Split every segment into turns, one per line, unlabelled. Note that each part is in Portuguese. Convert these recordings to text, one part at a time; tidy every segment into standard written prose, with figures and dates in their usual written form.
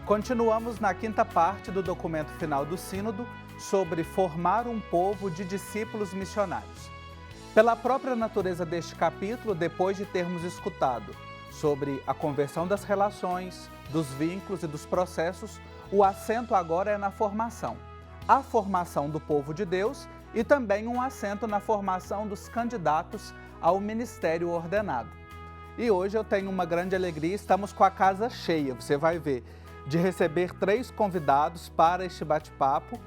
Continuamos na quinta parte do documento final do Sínodo sobre formar um povo de discípulos missionários. Pela própria natureza deste capítulo, depois de termos escutado sobre a conversão das relações, dos vínculos e dos processos, o acento agora é na formação. A formação do povo de Deus e também um acento na formação dos candidatos ao ministério ordenado. E hoje eu tenho uma grande alegria, estamos com a casa cheia, você vai ver, de receber 3 convidados para este bate-papo.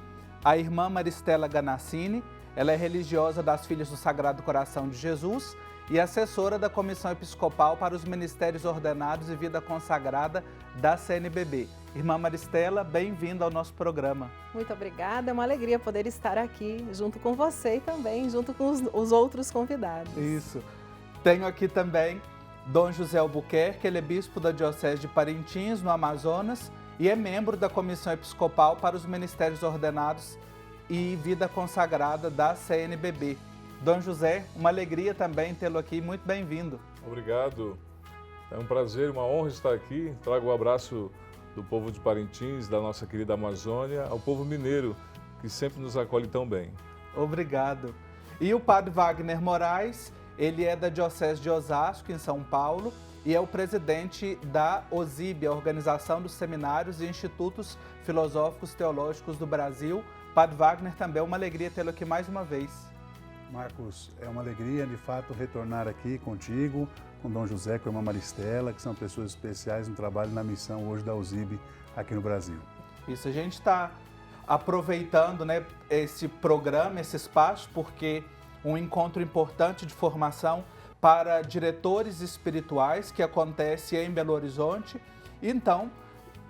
A irmã Maristela Ganassini, ela é religiosa das Filhas do Sagrado Coração de Jesus e assessora da Comissão Episcopal para os Ministérios Ordenados e Vida Consagrada da CNBB. Irmã Maristela, bem-vinda ao nosso programa.
Muito obrigada, é uma alegria poder estar aqui junto com você e também junto com os outros convidados.
Isso. Tenho aqui também Dom José Albuquerque, ele é bispo da Diocese de Parintins, no Amazonas, e é membro da Comissão Episcopal para os Ministérios Ordenados e Vida Consagrada da CNBB. Dom José, uma alegria também tê-lo aqui, muito bem-vindo.
Obrigado, é um prazer, uma honra estar aqui. Trago o abraço do povo de Parintins, da nossa querida Amazônia, ao povo mineiro, que sempre nos acolhe tão bem.
Obrigado. E o padre Wagner Moraes, ele é da Diocese de Osasco, em São Paulo, e é o presidente da OSIB, a Organização dos Seminários e Institutos Filosóficos Teológicos do Brasil. Padre Wagner, também é uma alegria tê-lo aqui mais uma vez.
Marcos, é uma alegria, de fato, retornar aqui contigo, com Dom José, com a irmã Maristela, que são pessoas especiais no trabalho e na missão hoje da OSIB aqui no Brasil.
Isso, a gente está aproveitando, né, esse programa, esse espaço, porque um encontro importante de formação para diretores espirituais que acontece em Belo Horizonte. Então,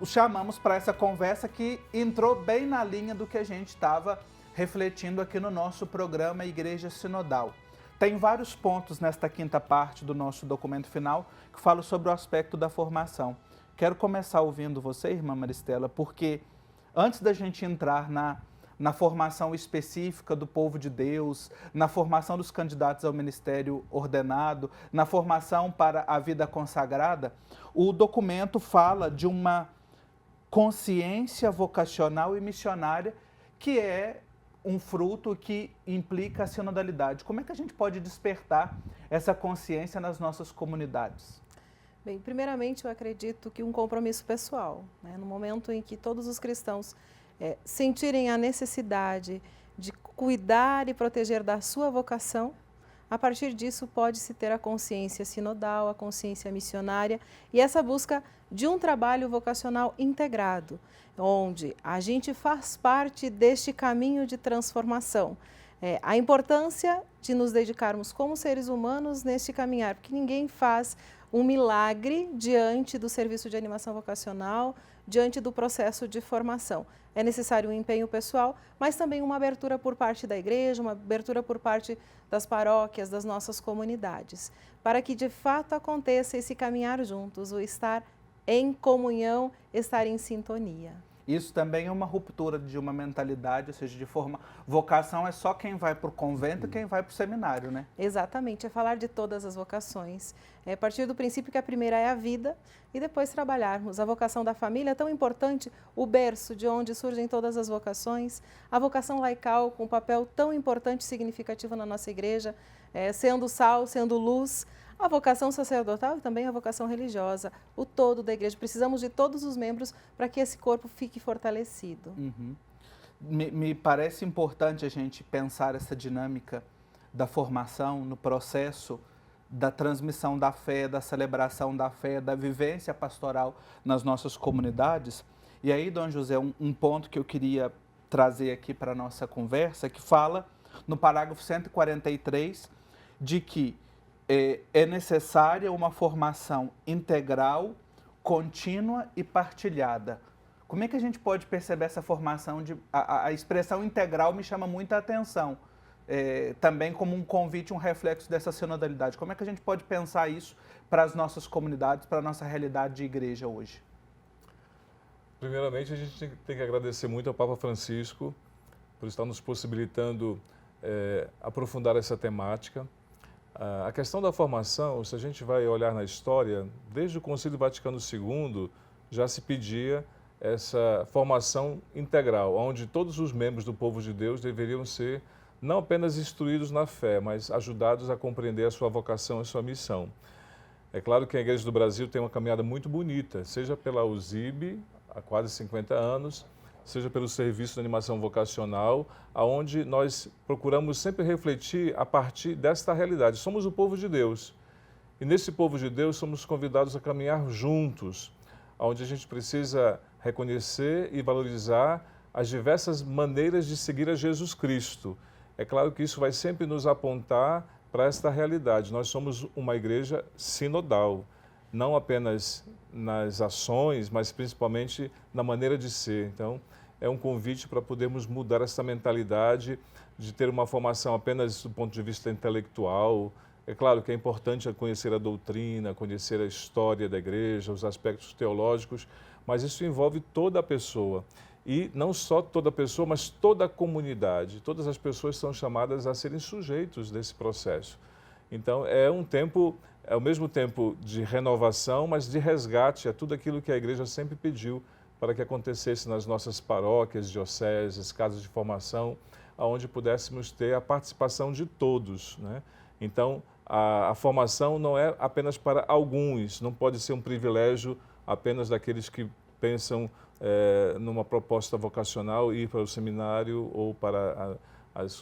o chamamos para essa conversa que entrou bem na linha do que a gente estava refletindo aqui no nosso programa Igreja Sinodal. Tem vários pontos nesta quinta parte do nosso documento final que falam sobre o aspecto da formação. Quero começar ouvindo você, irmã Maristela, porque antes da gente entrar na formação específica do povo de Deus, na formação dos candidatos ao ministério ordenado, na formação para a vida consagrada, o documento fala de uma consciência vocacional e missionária que é um fruto que implica a sinodalidade. Como é que a gente pode despertar essa consciência nas nossas comunidades?
Bem, primeiramente eu acredito que um compromisso pessoal, né? No momento em que todos os cristãos sentirem a necessidade de cuidar e proteger da sua vocação, a partir disso pode-se ter a consciência sinodal, a consciência missionária e essa busca de um trabalho vocacional integrado, onde a gente faz parte deste caminho de transformação. A importância de nos dedicarmos como seres humanos neste caminhar, porque ninguém faz um milagre diante do serviço de animação vocacional, diante do processo de formação. É necessário um empenho pessoal, mas também uma abertura por parte da igreja, uma abertura por parte das paróquias, das nossas comunidades, para que de fato aconteça esse caminhar juntos, o estar em comunhão, estar em sintonia.
Isso também é uma ruptura de uma mentalidade, ou seja, de forma... Vocação é só quem vai para o convento e quem vai para o seminário, né?
Exatamente, é falar de todas as vocações. É partir do princípio que a primeira é a vida e depois trabalharmos. A vocação da família é tão importante, o berço de onde surgem todas as vocações. A vocação laical com um papel tão importante e significativo na nossa igreja, sendo sal, sendo luz. A vocação sacerdotal e também a vocação religiosa, o todo da igreja. Precisamos de todos os membros para que esse corpo fique fortalecido.
Uhum. Me parece importante a gente pensar essa dinâmica da formação no processo da transmissão da fé, da celebração da fé, da vivência pastoral nas nossas comunidades. E aí, Dom José, um ponto que eu queria trazer aqui para a nossa conversa, que fala no parágrafo 143 de que é necessária uma formação integral, contínua e partilhada. Como é que a gente pode perceber essa formação? A expressão integral me chama muita atenção, também como um convite, um reflexo dessa sinodalidade. Como é que a gente pode pensar isso para as nossas comunidades, para a nossa realidade de igreja hoje?
Primeiramente, a gente tem que agradecer muito ao Papa Francisco por estar nos possibilitando aprofundar essa temática. A questão da formação, se a gente vai olhar na história, desde o Concílio Vaticano II já se pedia essa formação integral, onde todos os membros do povo de Deus deveriam ser não apenas instruídos na fé, mas ajudados a compreender a sua vocação e a sua missão. É claro que a Igreja do Brasil tem uma caminhada muito bonita, seja pela USIB, há quase 50 anos, seja pelo Serviço de Animação Vocacional, onde nós procuramos sempre refletir a partir desta realidade. Somos o povo de Deus, e nesse povo de Deus somos convidados a caminhar juntos, onde a gente precisa reconhecer e valorizar as diversas maneiras de seguir a Jesus Cristo. É claro que isso vai sempre nos apontar para esta realidade. Nós somos uma igreja sinodal, não apenas nas ações, mas principalmente na maneira de ser. Então, é um convite para podermos mudar essa mentalidade de ter uma formação apenas do ponto de vista intelectual. É claro que é importante conhecer a doutrina, conhecer a história da igreja, os aspectos teológicos, mas isso envolve toda a pessoa. E não só toda a pessoa, mas toda a comunidade. Todas as pessoas são chamadas a serem sujeitos desse processo. Então, é um tempo, é ao mesmo tempo de renovação, mas de resgate a tudo aquilo que a igreja sempre pediu para que acontecesse nas nossas paróquias, dioceses, casas de formação, onde pudéssemos ter a participação de todos, né? Então, a formação não é apenas para alguns, não pode ser um privilégio apenas daqueles que pensam numa proposta vocacional, ir para o seminário ou para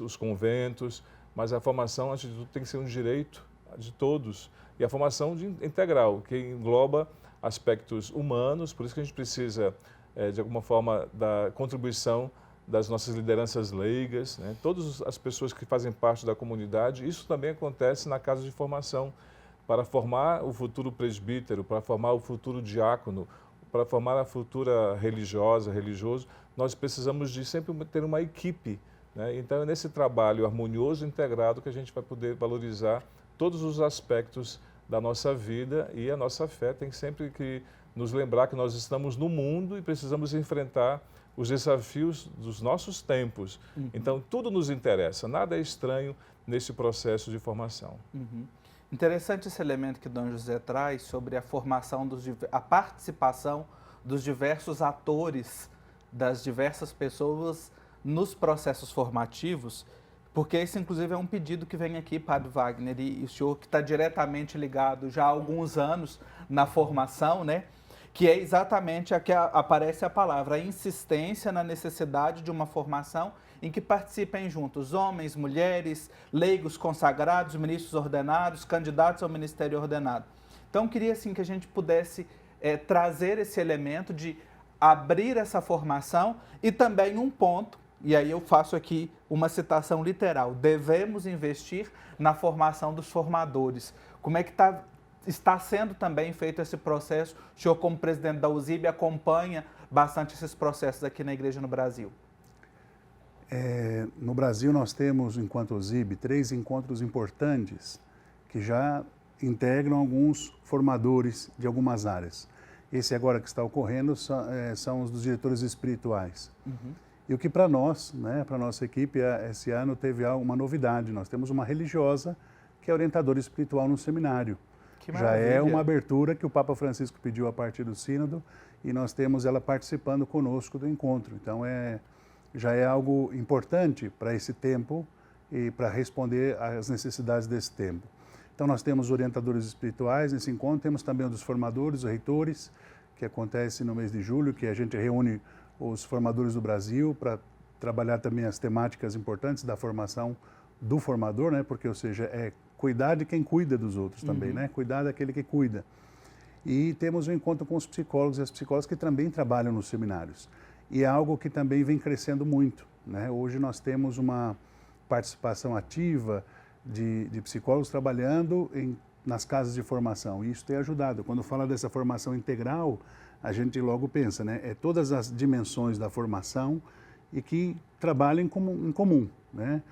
os conventos, mas a formação, antes de tudo, tem que ser um direito de todos. E a formação integral, que engloba aspectos humanos, por isso que a gente precisa, de alguma forma, da contribuição das nossas lideranças leigas, né? Todas as pessoas que fazem parte da comunidade. Isso também acontece na casa de formação, para formar o futuro presbítero, para formar o futuro diácono, para formar a futura religioso, nós precisamos de sempre ter uma equipe, né? Então, é nesse trabalho harmonioso e integrado que a gente vai poder valorizar todos os aspectos da nossa vida, e a nossa fé tem sempre que nos lembrar que nós estamos no mundo e precisamos enfrentar os desafios dos nossos tempos. Então, tudo nos interessa, nada é estranho nesse processo de formação.
Interessante esse elemento que Dom José traz sobre a formação, a participação dos diversos atores, das diversas pessoas nos processos formativos, porque esse, inclusive, é um pedido que vem aqui, Padre Wagner, e o senhor que está diretamente ligado já há alguns anos na formação, né? Que é exatamente a que aparece a palavra, a insistência na necessidade de uma formação em que participem juntos homens, mulheres, leigos consagrados, ministros ordenados, candidatos ao ministério ordenado. Então, queria assim que a gente pudesse trazer esse elemento de abrir essa formação e também um ponto, e aí eu faço aqui uma citação literal, devemos investir na formação dos formadores. Como é que está sendo também feito esse processo? O senhor, como presidente da USIB, acompanha bastante esses processos aqui na igreja no Brasil.
No Brasil, nós temos, enquanto USIB, 3 encontros importantes que já integram alguns formadores de algumas áreas. Esse agora que está ocorrendo são os dos diretores espirituais. E o que para nós, né, para a nossa equipe, esse ano teve uma novidade. Nós temos uma religiosa que é orientadora espiritual no seminário. Já é uma abertura que o Papa Francisco pediu a partir do sínodo, e nós temos ela participando conosco do encontro. Então, já é algo importante para esse tempo e para responder às necessidades desse tempo. Então, nós temos orientadores espirituais nesse encontro, temos também o dos formadores, os reitores, que acontece no mês de julho, que a gente reúne os formadores do Brasil para trabalhar também as temáticas importantes da formação do formador, né? Porque, ou seja, é cuidar de quem cuida dos outros também, né? Cuidar daquele que cuida. E temos um encontro com os psicólogos e as psicólogas que também trabalham nos seminários. E é algo que também vem crescendo muito, né? Hoje nós temos uma participação ativa de psicólogos trabalhando nas casas de formação, e isso tem ajudado. Quando fala dessa formação integral, a gente logo pensa, né? É todas as dimensões da formação e que trabalham em comum, né?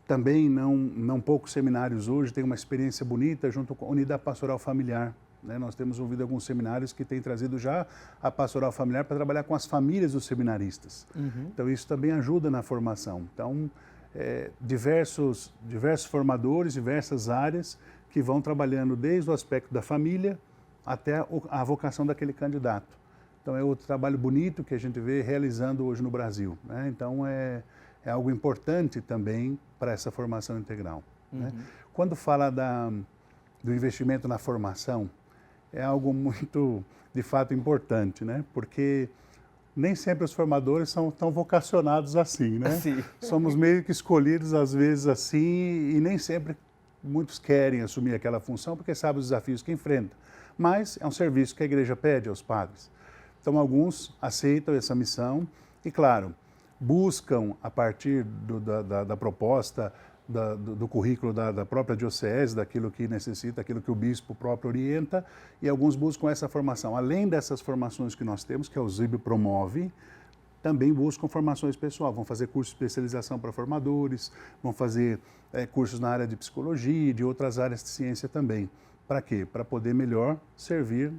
Também, não poucos seminários hoje têm uma experiência bonita junto com a unidade pastoral familiar, né? Nós temos ouvido alguns seminários que têm trazido já a pastoral familiar para trabalhar com as famílias dos seminaristas. Então, isso também ajuda na formação. Então, diversos formadores, diversas áreas que vão trabalhando desde o aspecto da família até a vocação daquele candidato. Então, é outro trabalho bonito que a gente vê realizando hoje no Brasil, né? Então, é algo importante também para essa formação integral, né? Quando fala do investimento na formação, é algo muito, de fato, importante, né? Porque nem sempre os formadores são tão vocacionados assim, né?
Sim.
Somos meio que escolhidos, às vezes, assim, e nem sempre muitos querem assumir aquela função porque sabem os desafios que enfrentam. Mas é um serviço que a igreja pede aos padres. Então, alguns aceitam essa missão e, claro, buscam, a partir da proposta, do currículo da própria diocese, daquilo que necessita, aquilo que o bispo próprio orienta, e alguns buscam essa formação. Além dessas formações que nós temos, que a USIB promove, também buscam formações pessoais, vão fazer cursos de especialização para formadores, vão fazer cursos na área de psicologia e de outras áreas de ciência também. Para quê? Para poder melhor servir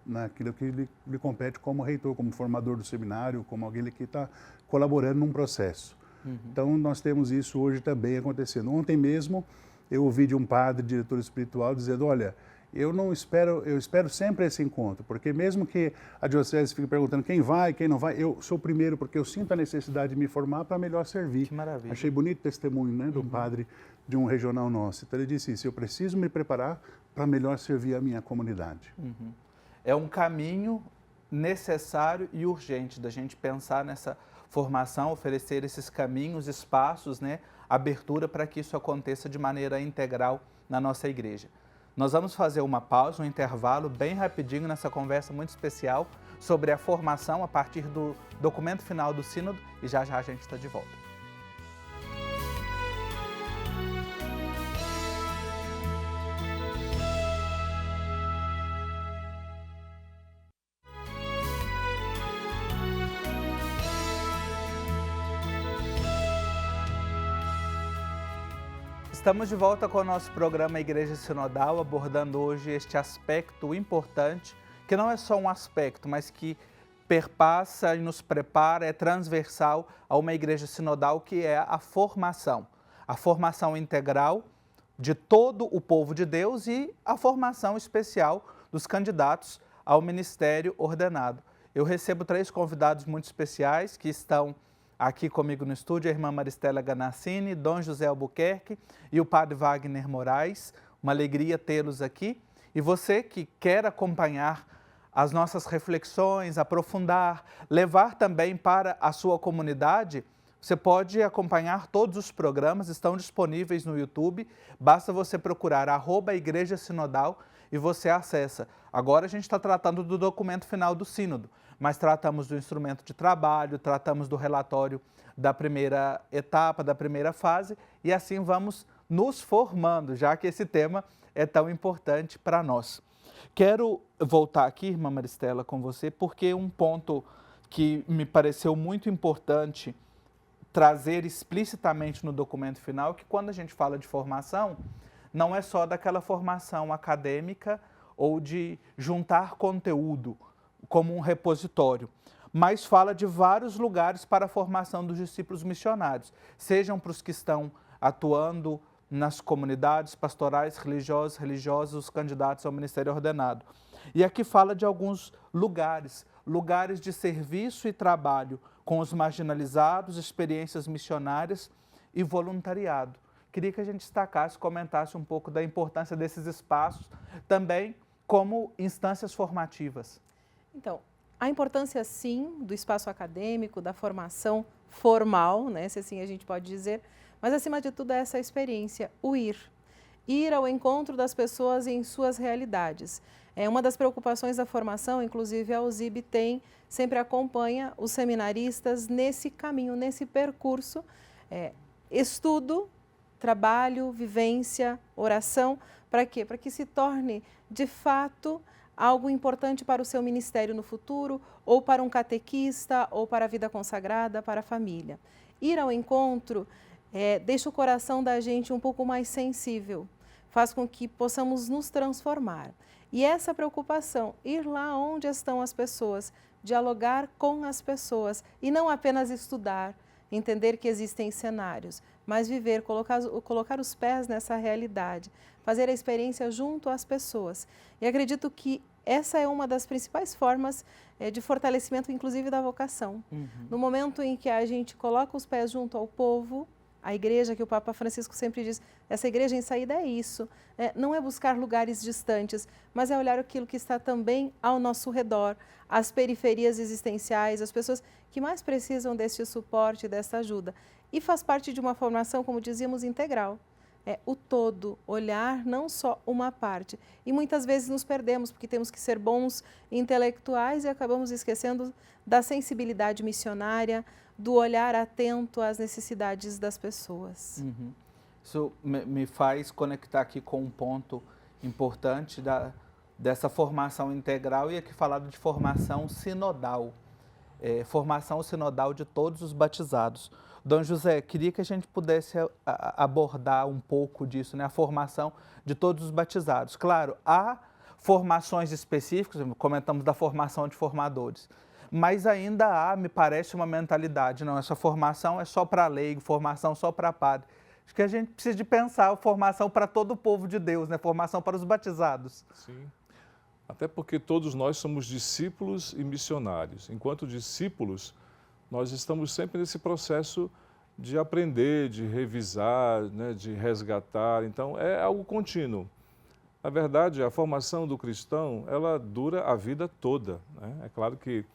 naquilo que lhe compete como reitor, como formador do seminário, como alguém que está colaborando num processo. Então, nós temos isso hoje também acontecendo. Ontem mesmo, eu ouvi de um padre, diretor espiritual, dizendo, olha, eu espero sempre esse encontro, porque mesmo que a diocese fique perguntando quem vai, quem não vai, eu sou o primeiro, porque eu sinto a necessidade de me formar para melhor servir.
Que maravilha.
Achei bonito o testemunho, né, do padre de um regional nosso. Então, ele disse isso, eu preciso me preparar para melhor servir a minha comunidade.
É um caminho necessário e urgente da gente pensar nessa formação, oferecer esses caminhos, espaços, né, abertura para que isso aconteça de maneira integral na nossa igreja. Nós vamos fazer uma pausa, um intervalo bem rapidinho nessa conversa muito especial sobre a formação a partir do documento final do Sínodo e já já a gente está de volta. Estamos de volta com o nosso programa Igreja Sinodal, abordando hoje este aspecto importante, que não é só um aspecto, mas que perpassa e nos prepara, é transversal a uma igreja sinodal, que é a formação integral de todo o povo de Deus e a formação especial dos candidatos ao ministério ordenado. Eu recebo 3 convidados muito especiais que estão aqui comigo no estúdio, a irmã Maristela Ganassini, Dom José Albuquerque e o padre Wagner Moraes. Uma alegria tê-los aqui. E você que quer acompanhar as nossas reflexões, aprofundar, levar também para a sua comunidade, você pode acompanhar todos os programas, estão disponíveis no YouTube, basta você procurar @Igreja Sinodal e você acessa. Agora a gente está tratando do documento final do Sínodo, mas tratamos do instrumento de trabalho, tratamos do relatório da primeira etapa, da primeira fase, e assim vamos nos formando, já que esse tema é tão importante para nós. Quero voltar aqui, irmã Maristela, com você, porque um ponto que me pareceu muito importante trazer explicitamente no documento final, que quando a gente fala de formação, não é só daquela formação acadêmica ou de juntar conteúdo como um repositório, mas fala de vários lugares para a formação dos discípulos missionários, sejam para os que estão atuando nas comunidades pastorais, religiosas, os candidatos ao ministério ordenado. E aqui fala de alguns lugares de serviço e trabalho com os marginalizados, experiências missionárias e voluntariado. Queria que a gente destacasse, comentasse um pouco da importância desses espaços, também como instâncias formativas.
Então, a importância, sim, do espaço acadêmico, da formação formal, né, se assim a gente pode dizer, mas, acima de tudo, é essa experiência, o ir ao encontro das pessoas em suas realidades. É uma das preocupações da formação, inclusive a USIB sempre acompanha os seminaristas nesse caminho, nesse percurso, estudo, trabalho, vivência, oração, para quê? Para que se torne, de fato, algo importante para o seu ministério no futuro, ou para um catequista, ou para a vida consagrada, para a família. Ir ao encontro deixa o coração da gente um pouco mais sensível, faz com que possamos nos transformar. E essa preocupação, ir lá onde estão as pessoas, dialogar com as pessoas e não apenas estudar, entender que existem cenários, mas viver, colocar os pés nessa realidade, fazer a experiência junto às pessoas. E acredito que essa é uma das principais formas de fortalecimento, inclusive, da vocação. No momento em que a gente coloca os pés junto ao povo, a igreja, que o Papa Francisco sempre diz, essa igreja em saída é isso, não é buscar lugares distantes, mas é olhar aquilo que está também ao nosso redor, as periferias existenciais, as pessoas que mais precisam deste suporte, dessa ajuda. E faz parte de uma formação, como dizíamos, integral. É o todo, olhar não só uma parte. E muitas vezes nos perdemos, porque temos que ser bons intelectuais e acabamos esquecendo da sensibilidade missionária, do olhar atento às necessidades das pessoas.
Isso me faz conectar aqui com um ponto importante dessa formação integral e aqui falado de formação sinodal. Formação sinodal de todos os batizados. Dom José, queria que a gente pudesse abordar um pouco disso, né? A formação de todos os batizados. Claro, há formações específicas, comentamos da formação de formadores, mas ainda há, me parece, uma mentalidade, não, essa formação é só para leigo, formação só para padre. Acho que a gente precisa de pensar a formação para todo o povo de Deus, né? Formação para os batizados.
Sim, até porque todos nós somos discípulos e missionários. Enquanto discípulos, nós estamos sempre nesse processo de aprender, de revisar, né, de resgatar. Então, é algo contínuo. Na verdade, a formação do cristão, ela dura a vida toda, né? É claro que,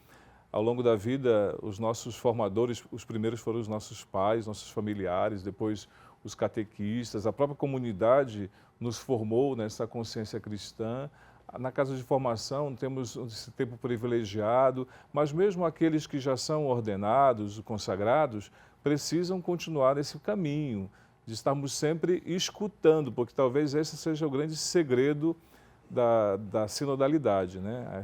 ao longo da vida, os nossos formadores, os primeiros foram os nossos pais, nossos familiares, depois os catequistas, a própria comunidade nos formou nessa consciência cristã. Na casa de formação temos esse tempo privilegiado, mas mesmo aqueles que já são ordenados, consagrados, precisam continuar nesse caminho, de estarmos sempre escutando, porque talvez esse seja o grande segredo da sinodalidade, né?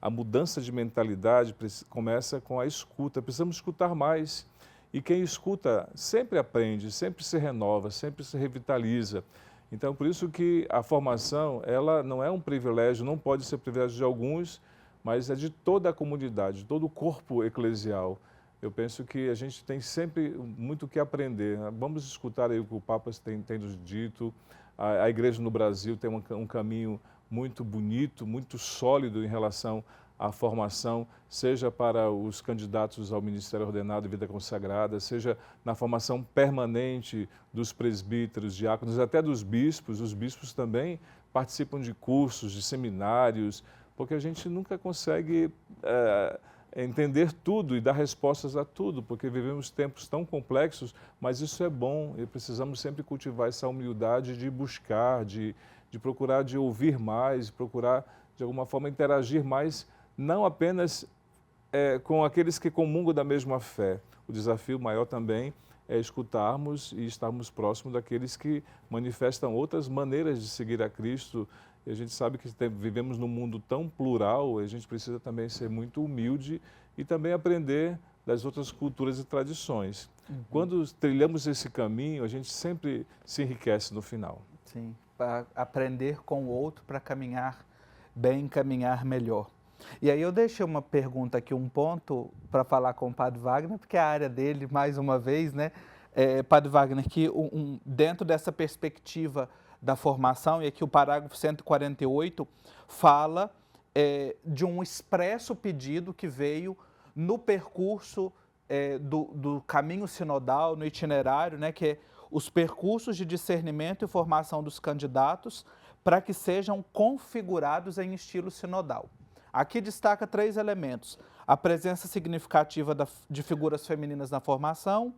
A mudança de mentalidade começa com a escuta, precisamos escutar mais. E quem escuta sempre aprende, sempre se renova, sempre se revitaliza. Então, por isso que a formação, ela não é um privilégio, não pode ser privilégio de alguns, mas é de toda a comunidade, de todo o corpo eclesial. Eu penso que a gente tem sempre muito o que aprender. Vamos escutar aí o que o Papa tem nos dito. A Igreja no Brasil tem um caminho muito bonito, muito sólido em relação à formação, seja para os candidatos ao Ministério Ordenado e Vida Consagrada, seja na formação permanente dos presbíteros, diáconos, até dos bispos. Os bispos também participam de cursos, de seminários, porque a gente nunca consegue entender tudo e dar respostas a tudo, porque vivemos tempos tão complexos, mas isso é bom e precisamos sempre cultivar essa humildade de buscar, de procurar de ouvir mais, procurar de alguma forma interagir mais, não apenas com aqueles que comungam da mesma fé. O desafio maior também é escutarmos e estarmos próximos daqueles que manifestam outras maneiras de seguir a Cristo. E a gente sabe que vivemos num mundo tão plural, a gente precisa também ser muito humilde e também aprender das outras culturas e tradições. Quando trilhamos esse caminho, a gente sempre se enriquece no final.
Sim, para aprender com o outro, para caminhar bem, caminhar melhor. E aí eu deixei uma pergunta aqui, um ponto para falar com o Padre Wagner, porque é a área dele, mais uma vez, né? Padre Wagner, que dentro dessa perspectiva da formação, e aqui o parágrafo 148 fala de um expresso pedido que veio no percurso do caminho sinodal, no itinerário, né, que é os percursos de discernimento e formação dos candidatos para que sejam configurados em estilo sinodal. Aqui destaca 3 elementos: a presença significativa de figuras femininas na formação,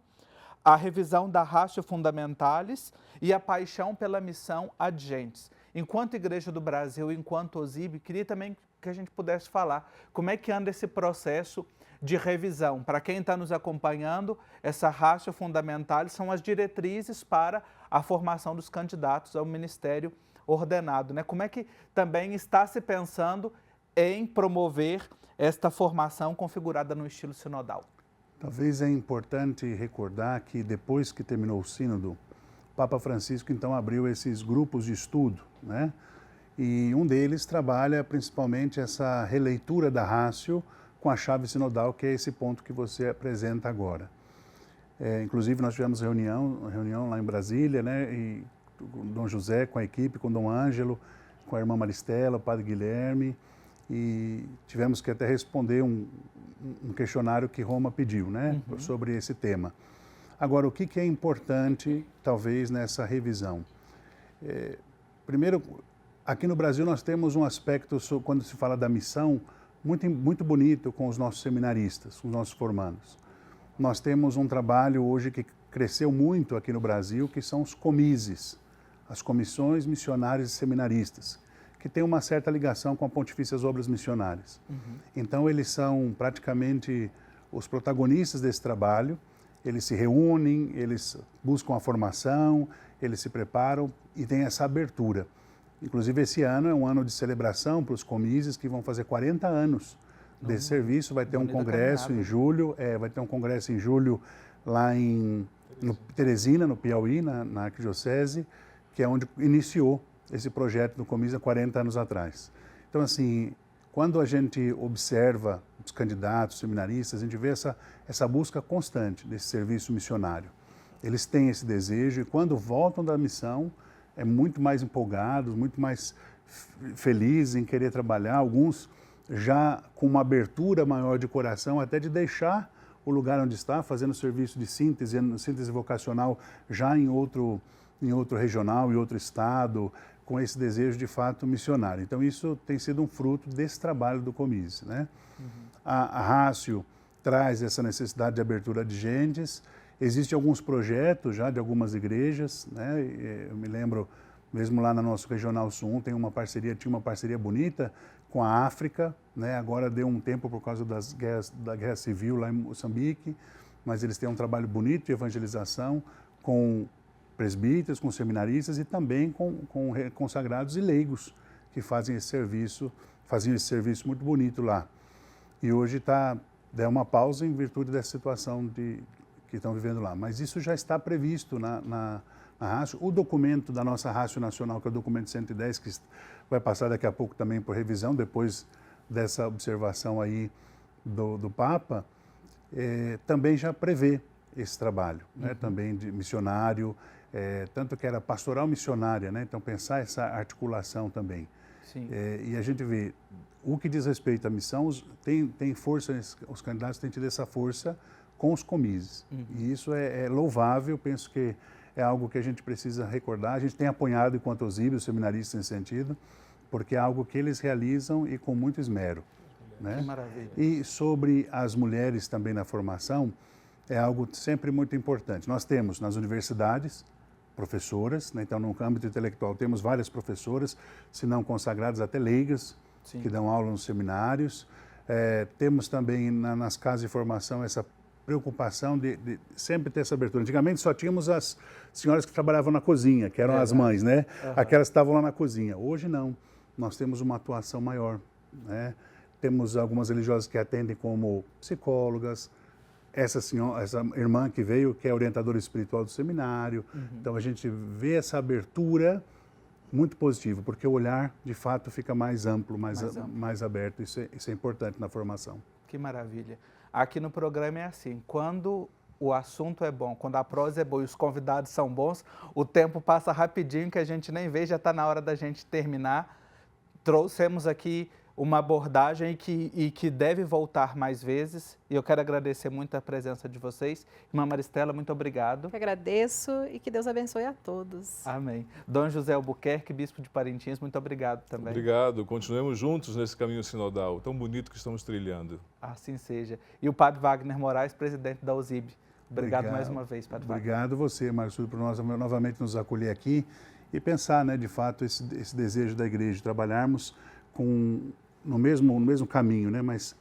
a revisão da Ratio Fundamentalis e a paixão pela missão ad gentes. Enquanto Igreja do Brasil, enquanto OSIB, queria também que a gente pudesse falar como é que anda esse processo de revisão. Para quem está nos acompanhando, essa Ratio Fundamentalis são as diretrizes para a formação dos candidatos ao ministério ordenado, né? Como é que também está se pensando em promover esta formação configurada no estilo sinodal?
Talvez é importante recordar que depois que terminou o sínodo, o Papa Francisco então abriu esses grupos de estudo, né? E um deles trabalha principalmente essa releitura da Ratio com a chave sinodal, que é esse ponto que você apresenta agora. Inclusive nós tivemos reunião lá em Brasília, né? E o Dom José com a equipe, com o Dom Ângelo, com a irmã Maristela, o Padre Guilherme, e tivemos que até responder um questionário que Roma pediu, né, sobre esse tema. Agora, o que é importante, talvez, nessa revisão? Primeiro, aqui no Brasil nós temos um aspecto, quando se fala da missão, muito bonito com os nossos seminaristas, os nossos formandos. Nós temos um trabalho hoje que cresceu muito aqui no Brasil, que são os comises, as comissões missionárias e seminaristas, que têm uma certa ligação com a Pontifícias Obras Missionárias. Então, eles são praticamente os protagonistas desse trabalho, eles se reúnem, eles buscam a formação, eles se preparam e têm essa abertura. Inclusive, esse ano é um ano de celebração para os comises que vão fazer 40 anos desse serviço. Vai ter um congresso em julho, vai ter um congresso em julho lá em Teresina, no Piauí, na Arquidiocese, que é onde iniciou esse projeto do Comis há 40 anos atrás. Então, assim, quando a gente observa os candidatos, seminaristas, a gente vê essa busca constante desse serviço missionário. Eles têm esse desejo e quando voltam da missão, é muito mais empolgados, muito mais felizes em querer trabalhar, alguns já com uma abertura maior de coração, até de deixar o lugar onde está, fazendo serviço de síntese vocacional já em outro regional, em outro estado, com esse desejo de fato missionário. Então isso tem sido um fruto desse trabalho do Comis, né? A Ratio traz essa necessidade de abertura de gentes. Existem alguns projetos já de algumas igrejas, né? Eu me lembro, mesmo lá no nosso Regional Sul, tinha uma parceria bonita com a África, né? Agora deu um tempo por causa da guerra civil lá em Moçambique, mas eles têm um trabalho bonito de evangelização com presbíteros, com seminaristas e também com consagrados e leigos que faziam esse serviço muito bonito lá. E hoje deu uma pausa em virtude dessa situação que estão vivendo lá. Mas isso já está previsto na Ratio. O documento da nossa Ratio Nacional, que é o documento 110, que vai passar daqui a pouco também por revisão, depois dessa observação aí do Papa, também já prevê esse trabalho, né? Também de missionário, tanto que era pastoral missionária, né? Então pensar essa articulação também.
Sim.
E a gente vê, o que diz respeito à missão, tem força, os candidatos têm tido essa força com os comises. E isso é louvável, penso que é algo que a gente precisa recordar. A gente tem apoiado enquanto OSIB, os seminaristas nesse sentido, porque é algo que eles realizam e com muito esmero, né?
Que maravilha.
E sobre as mulheres também na formação, é algo sempre muito importante. Nós temos nas universidades professoras, né? Então no âmbito intelectual temos várias professoras, se não consagradas, até leigas,
Sim.
que dão aula nos seminários. Temos também nas casas de formação essa preocupação de sempre ter essa abertura. Antigamente só tínhamos as senhoras que trabalhavam na cozinha, que eram as mães, né? Aquelas que estavam lá na cozinha. Hoje não, nós temos uma atuação maior, né? Temos algumas religiosas que atendem como psicólogas, essa irmã que veio, que é orientadora espiritual do seminário. Então a gente vê essa abertura muito positiva, porque o olhar de fato fica mais amplo, mais aberto. Isso é importante na formação.
Que maravilha. Aqui no programa é assim, quando o assunto é bom, quando a prosa é boa e os convidados são bons, o tempo passa rapidinho que a gente nem vê, já está na hora da gente terminar. Trouxemos aqui uma abordagem e que deve voltar mais vezes. E eu quero agradecer muito a presença de vocês. Irmã Maristela, muito obrigado.
Eu agradeço e que Deus abençoe a todos.
Amém. Dom José Albuquerque, bispo de Parintins, muito obrigado também.
Obrigado. Continuemos juntos nesse caminho sinodal, tão bonito que estamos trilhando.
Assim seja. E o Padre Wagner Moraes, presidente da OSIB. Obrigado mais uma vez, Padre Wagner.
Obrigado você, Marcelo, por nós novamente nos acolher aqui e pensar, né, de fato, esse desejo da igreja de trabalharmos no mesmo caminho, né? Mas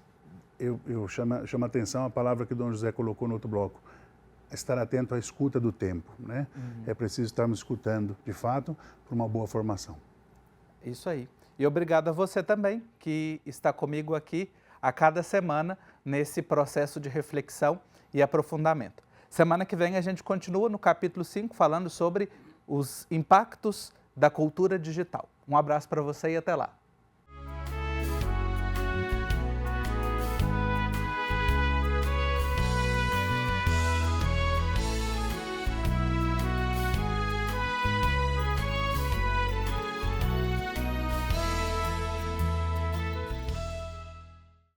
eu chamo a atenção a palavra que o Dom José colocou no outro bloco, estar atento à escuta do tempo, né? É preciso estarmos escutando, de fato, para uma boa formação.
Isso aí. E obrigado a você também, que está comigo aqui a cada semana nesse processo de reflexão e aprofundamento. Semana que vem a gente continua no capítulo 5 falando sobre os impactos da cultura digital. Um abraço para você e até lá.